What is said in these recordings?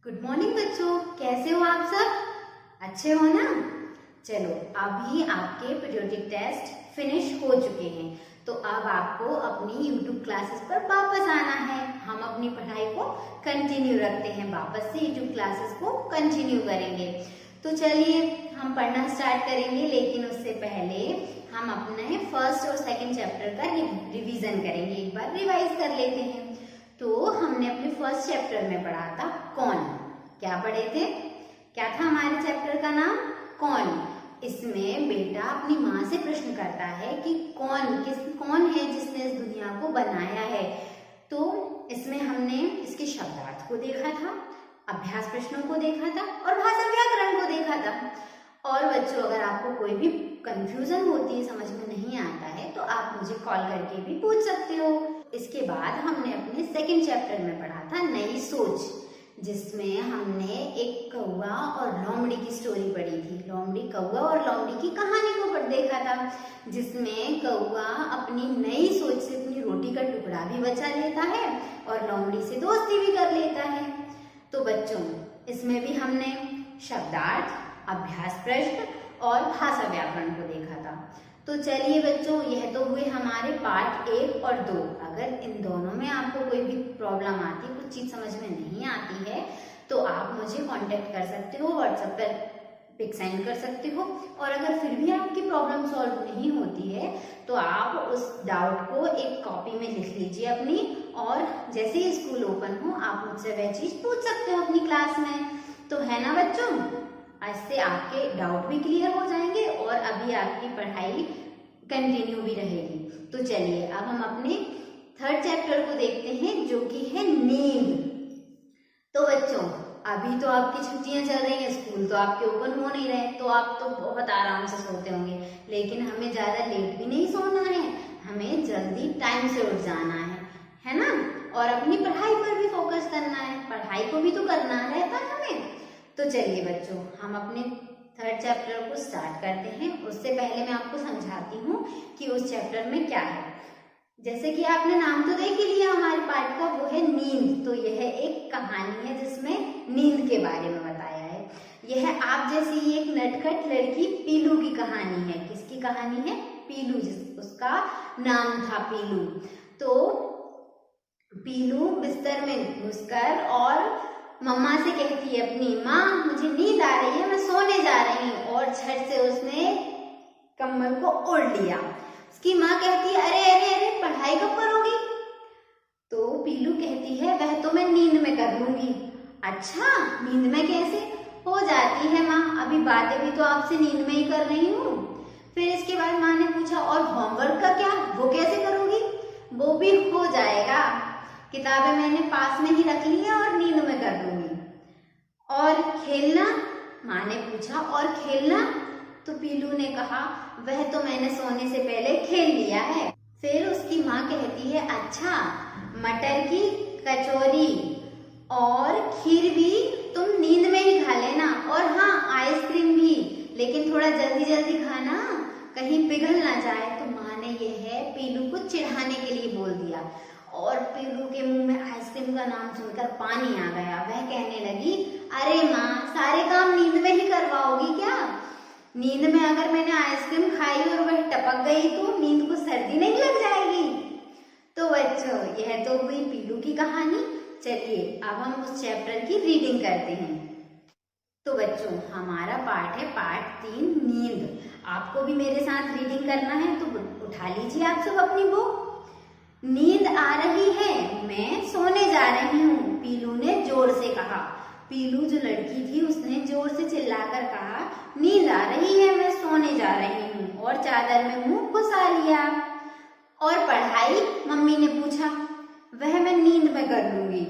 Good morning बच्चों, कैसे हो आप सब? अच्छे हो ना? चलो, अभी आपके पीरियोडिक टेस्ट फिनिश हो चुके हैं, तो अब आपको अपनी यूट्यूब क्लासेस पर वापस आना है। हम अपनी पढ़ाई को कंटिन्यू रखते हैं, वापस से यूट्यूब क्लासेस को कंटिन्यू करेंगे। तो चलिए हम पढ़ना स्टार्ट करेंगे, लेकिन उससे पहले हम अपने फर्स्ट और सेकंड चैप्टर का रिवीजन करेंगे। एक बार रिवाइज कर लेते हैं। तो हमने अपने फर्स्ट चैप्टर में पढ़ा था कौन। क्या पढ़े थे? क्या था हमारे चैप्टर का नाम? कौन। इसमें बेटा अपनी माँ से प्रश्न करता है कि कौन है जिसने इस दुनिया को बनाया है। तो इसमें हमने इसके शब्दार्थ को देखा था, अभ्यास प्रश्नों को देखा था और भाषा व्याकरण को देखा था। और बच्चों, अगर आपको कोई भी कंफ्यूजन होती है, समझ में नहीं आता है, तो आप मुझे कॉल करके भी पूछ सकते हो। इसके बाद हमने अपने सेकंड चैप्टर में पढ़ा था नई सोच, जिसमें हमने एक कौवा और लोमड़ी की स्टोरी पढ़ी थी। कौवा और लोमड़ी की कहानी को देखा था, जिसमें कौवा अपनी नई सोच से अपनी रोटी का टुकड़ा भी बचा लेता है और लोमड़ी से दोस्ती भी कर लेता है। तो बच्चों, इसमें भी हमने शब्दार्थ, अभ्यास प्रश्न और भाषा व्याकरण को देखा था। तो चलिए बच्चों, यह तो हुए हमारे पार्ट 1 और 2। अगर इन दोनों में आपको कोई भी प्रॉब्लम आती है, कुछ चीज समझ में नहीं आती है, तो आप मुझे कांटेक्ट कर सकते हो, व्हाट्सएप पर पिक सेंड कर सकते हो। और अगर फिर भी आपकी प्रॉब्लम सॉल्व नहीं होती है, तो आप उस डाउट को एक कॉपी में लिख लीजिए अपनी, और जैसे ही स्कूल ओपन हो आप मुझसे वह चीज पूछ सकते हो अपनी क्लास में। तो है ना बच्चों? इससे आपके डाउट भी क्लियर हो जाएंगे और अभी आपकी पढ़ाई कंटिन्यू भी रहेगी। तो चलिए अब हम अपने थर्ड चैप्टर को देखते हैं, जो कि है नींद। तो बच्चों, अभी तो आपकी छुट्टियां चल रही हैं, स्कूल तो आपके ओपन हो नहीं रहे, तो आप तो बहुत आराम से सोते होंगे। लेकिन हमें ज्यादा लेट भी नहीं सोना है, हमें जल्दी टाइम से उठ जाना है ना? और अपनी पढ़ाई पर भी फोकस करना है, पढ़ाई को भी तो करना रहता है हमें। तो चलिए बच्चों, हम अपने थर्ड चैप्टर को स्टार्ट करते हैं। उससे पहले मैं आपको समझाती हूँ कि उस चैप्टर में क्या है। जैसे कि आपने नाम तो देख ही लिया हमारे पाठ का, वो है नींद। तो यह एक कहानी है जिसमें नींद के बारे में बताया है। यह आप जैसी एक नटखट लड़की पीलू की कहानी है। किसकी कहानी है? पीलू, उसका नाम था पीलू। तो पीलू बिस्तर में घुसकर और मम्मा से कहती है अपनी, माँ मुझे नींद आ रही है, मैं सोने जा रही हूँ। और झट से उसने कम्बल को ओढ़ लिया। उसकी माँ कहती है, अरे अरे अरे, पढ़ाई कब करोगी? तो पीलू कहती है, वह तो मैं नींद में कर लूंगी। अच्छा, नींद में कैसे हो जाती है माँ? अभी बातें भी तो आपसे नींद में ही कर रही हूँ। फिर इसके बाद माँ ने पूछा, और होमवर्क का क्या, वो कैसे करोगी? वो भी हो जाएगा, किताबें मैंने पास में ही रख ली है और नींद में कर लूंगी। और खेलना? माँ ने पूछा, और खेलना? तो पीलू ने कहा, वह तो मैंने सोने से पहले खेल लिया है। फिर उसकी माँ कहती है, अच्छा, मटर की कचौरी और खीर भी तुम नींद में ही खा लेना, और हाँ, आइसक्रीम भी, लेकिन थोड़ा जल्दी जल्दी खाना, कहीं पिघल ना जाए। तो माँ ने यह पीलू को चिढ़ाने के लिए बोल दिया, और पीलू के मुंह में आइसक्रीम का नाम सुनकर पानी आ गया। वह कहने लगी, अरे माँ, सारे काम नींद में ही करवाओगी क्या? नींद में अगर मैंने आइसक्रीम खाई और वह टपक गई तो नींद को सर्दी नहीं लग जाएगी? तो बच्चों, यह तो हुई पीलू की कहानी। चलिए अब हम उस चैप्टर की रीडिंग करते हैं। तो बच्चों, हमारा पाठ है पाठ 3, नींद। आपको भी मेरे साथ रीडिंग करना है, तो उठा लीजिए आप सब अपनी बुक। नींद आ रही है, मैं सोने जा रही हूँ, पीलू ने जोर से कहा। पीलू जो लड़की थी, उसने जोर से चिल्लाकर कहा, नींद आ रही है, मैं सोने जा रही हूँ, और चादर में मुंह घुसा लिया। और पढ़ाई? मम्मी ने पूछा। वह मैं नींद में कर लूंगी।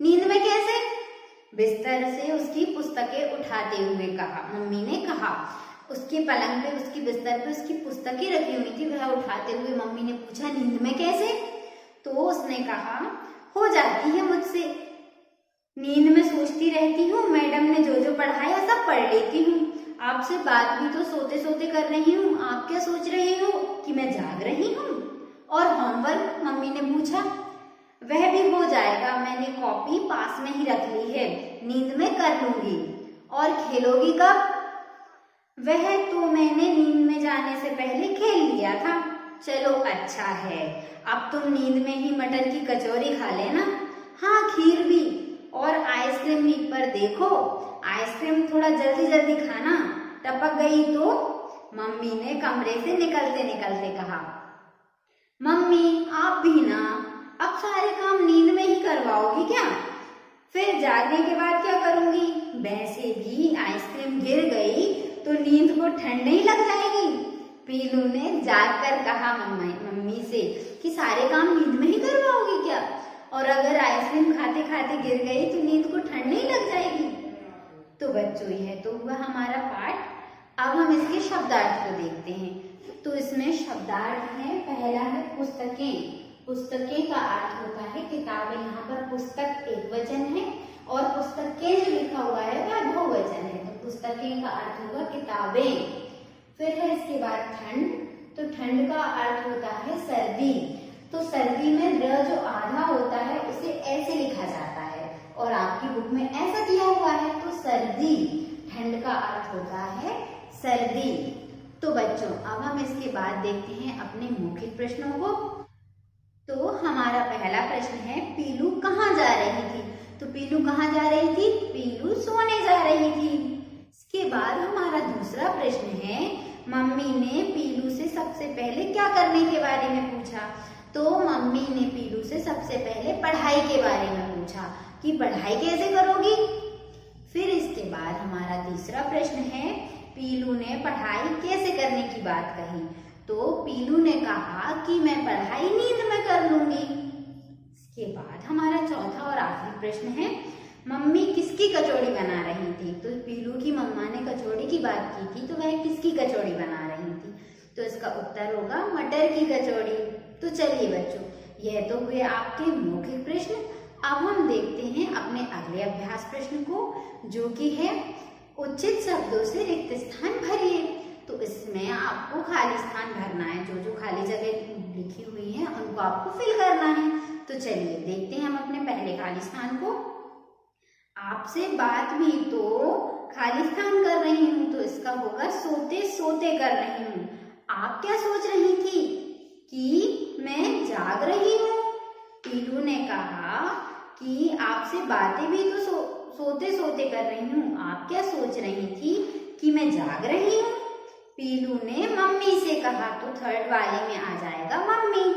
नींद में कैसे? बिस्तर से उसकी पुस्तकें उठाते हुए कहा। मम्मी ने कहा। उसके पलंग पे, उसकी बिस्तर पे उसकी पुस्तकें रखी हुई थी, वह उठाते हुए मम्मी ने पूछा, नींद में कैसे? तो उसने कहा, हो जाती है मुझसे, नींद में सोचती रहती हूँ, मैडम ने जो जो पढ़ाया सब पढ़ लेती हूँ। आपसे बात भी तो सोते सोते कर रही हूँ, आप क्या सोच रही हो कि मैं जाग रही हूँ? और होमवर्क? मम्मी ने पूछा। वह भी हो जाएगा, मैंने कॉपी पास में ही रख ली है, नींद में कर लूंगी। और खेलोगी कब? वह तो मैंने नींद में जाने से पहले खेल लिया था। चलो अच्छा है, अब तुम नींद में ही मटर की कचौरी खा लेना। हाँ, खीर भी और आइसक्रीम भी, पर देखो आइसक्रीम थोड़ा जल्दी जल्दी खाना, टपक गई तो। मम्मी ने कमरे से निकलते निकलते कहा। मम्मी आप भी ना, अब सारे काम नींद में ही करवाओगी क्या? फिर जागने के बाद क्या करूंगी? वैसे भी आइसक्रीम गिर गई तो नींद को ठंड नहीं लग जाएगी। पीलू ने जागकर कहा मम्मी से कि सारे काम नींद में ही करवाओगी क्या? और अगर आइसक्रीम खाते खाते गिर गई तो नींद को ठंड नहीं लग जाएगी। तो बच्चों, यह तो हुआ हमारा पाठ। अब हम इसके शब्दार्थ को देखते हैं। तो इसमें शब्दार्थ है, पहला है पुस्तकें। पुस्तकें का अर्थ होता है किताबें। यहाँ पर पुस्तक एक वचन है और पुस्तकें जो लिखा हुआ है वह बहुवचन है। तो पुस्तकें का अर्थ होगा किताबें। फिर है इसके बाद ठंड। तो ठंड का अर्थ होता है सर्दी। तो सर्दी में र जो आधा होता है उसे ऐसे लिखा जाता है और आपकी बुक में ऐसा दिया हुआ है। तो सर्दी, ठंड का अर्थ होता है सर्दी। तो बच्चों, अब हम इसके बाद देखते हैं अपने मौखिक प्रश्नों को। तो हमारा पहला प्रश्न है, पीलू कहाँ जा रही थी? तो पीलू कहाँ जा रही थी? पीलू सोने जा रही थी। इसके बाद हमारा दूसरा प्रश्न है, मम्मी ने पीलू से सबसे पहले क्या करने के बारे में पूछा? तो मम्मी ने पीलू से सबसे पहले पढ़ाई के बारे में पूछा कि पढ़ाई कैसे करोगी। फिर इसके बाद हमारा तीसरा प्रश्न है, पीलू ने पढ़ाई कैसे करने की बात कही? तो पीलू ने कहा कि मैं पढ़ाई नींद में कर लूंगी। इसके बाद हमारा चौथा और आखिरी प्रश्न है, मम्मी किसकी कचौड़ी बना रही थी? तो पीलू की मम्मा ने कचौड़ी की बात की थी, तो वह किसकी कचौड़ी बना रही थी? तो इसका उत्तर होगा मटर की कचौड़ी। तो चलिए बच्चों, यह तो हुए आपके मौखिक प्रश्न। अब हम देखते हैं अपने अगले अभ्यास प्रश्न को, जो कि है उचित शब्दों से रिक्त स्थान भरिए। तो इसमें आपको खाली स्थान भरना है, जो जो खाली जगह लिखी हुई है उनको आपको फिल करना है। तो चलिए देखते हैं हम अपने पहले खाली स्थान को। आपसे बात भी तो खाली स्थान कर रही हूँ, तो इसका होगा सोते सोते कर रही हूँ। आप क्या सोच रही थी? कि मैं जाग रही हूँ। पीलू ने कहा कि आपसे बातें भी तो सोते सोते कर रही हूँ, आप क्या सोच रही थी? कि मैं जाग रही हूँ। पीलू ने मम्मी से कहा, तो थर्ड वाले में आ जाएगा मम्मी।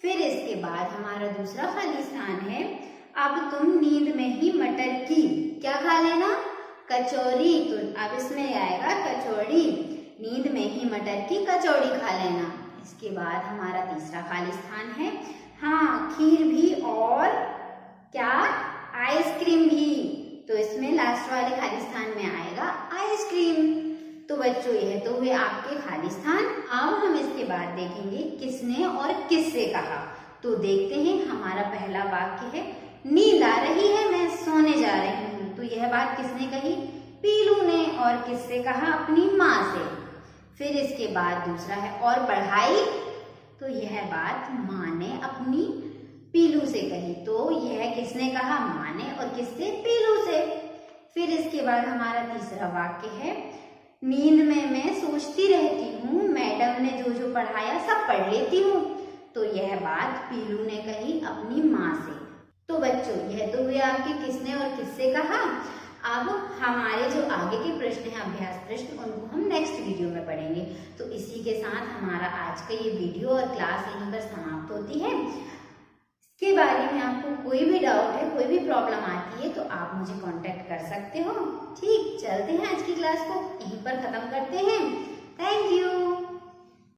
फिर इसके बाद हमारा दूसरा खाली स्थान है, अब तुम नींद में ही मटर की क्या खा लेना? कचौरी। तो अब इसमें आएगा कचौड़ी, नींद में ही मटर की कचौड़ी खा लेना। इसके बाद हमारा तीसरा खाली स्थान है, हाँ खीर भी और क्या? आइसक्रीम भी। तो इसमें लास्ट वाले खाली स्थान में आएगा आइसक्रीम। तो बच्चों, यह तो हुए आपके खाली स्थान। अब हम इसके बाद देखेंगे किसने और किससे कहा। तो देखते हैं, हमारा पहला वाक्य है, नींद आ रही है, मैं सोने जा रही हूँ। तो यह बात किसने कही? पीलू ने। और किससे कहा? अपनी माँ से। फिर इसके बाद दूसरा है, और पढ़ाई। तो यह बात माँ ने अपनी पीलू से कही। तो यह किसने कहा? माँ ने। और किससे? पीलू से। फिर इसके बाद हमारा तीसरा वाक्य है, नींद में मैं सोचती रहती हूँ, मैडम ने जो जो पढ़ाया सब पढ़ लेती हूँ। तो यह बात पीलू ने कही अपनी माँ से। तो बच्चों, यह तो हुए आपके किसने और किससे कहा। अब हमारे जो आगे के प्रश्न हैं, अभ्यास प्रश्न, उनको हम नेक्स्ट वीडियो में पढ़ेंगे। तो इसी के साथ हमारा आज का ये वीडियो और क्लास यहीं पर समाप्त होती है। इसके बारे में आपको कोई भी डाउट है, कोई भी प्रॉब्लम आती है, तो आप मुझे कांटेक्ट कर सकते हो। ठीक, चलते हैं आज की क्लास को यहीं पर खत्म करते हैं। Thank you.